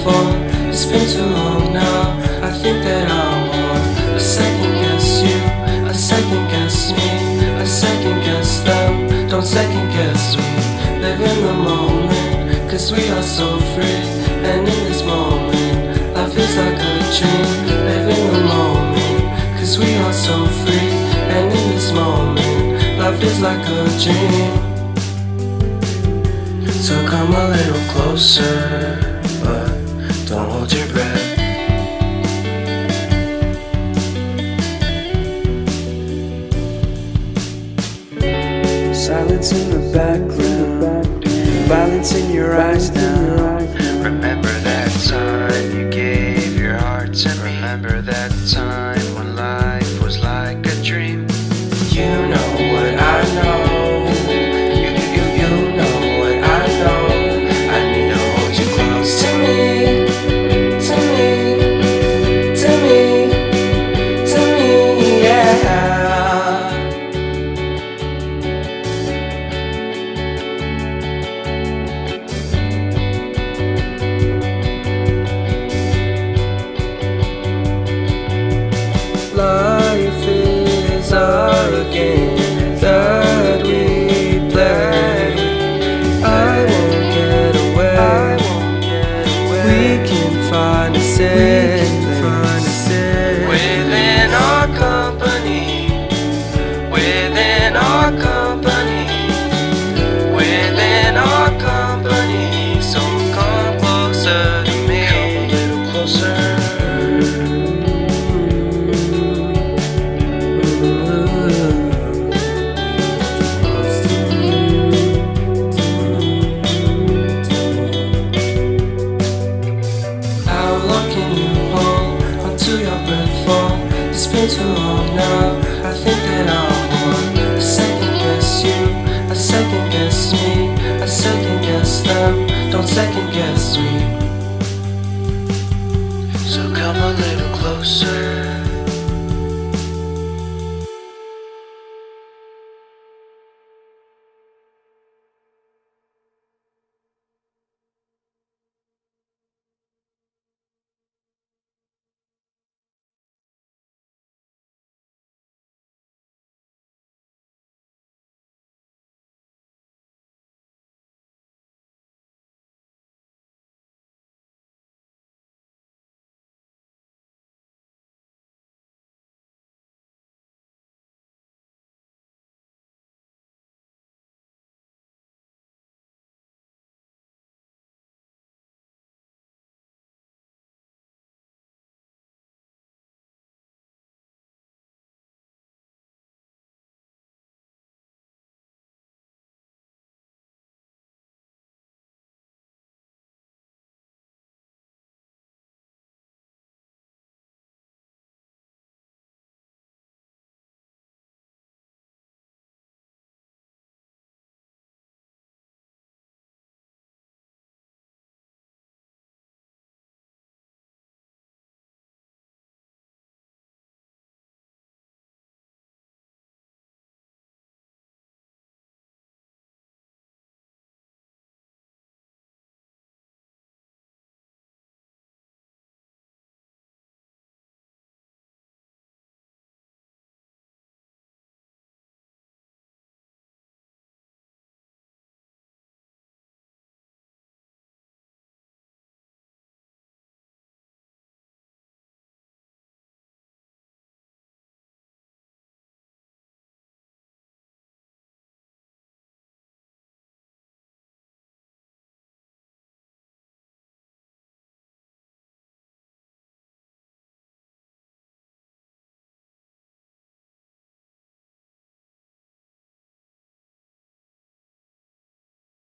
fall. It's been too long now. I think that I'm on. I second guess you, I second guess me, I second guess them. Don't second guess me. Live in the moment, cause we are so free. And in this moment, life is like a dream. Live in the moment, cause we are so free. And in this moment, life is like a dream. So come a little closer, but don't hold your breath. Silence in the background, violence in your eyes now. Remember that time you gave your heart to me. Remember that time when life was like a dream. You know what I know. You know what I know. I need to hold you close to me, to me, to me, to me, yeah. Life is a game that we play. I won't get away. We can find a safe place Within our company, within our company, within our company. So come closer to me, come a little closer. How long can you hold onto your breath for? It's been too long now.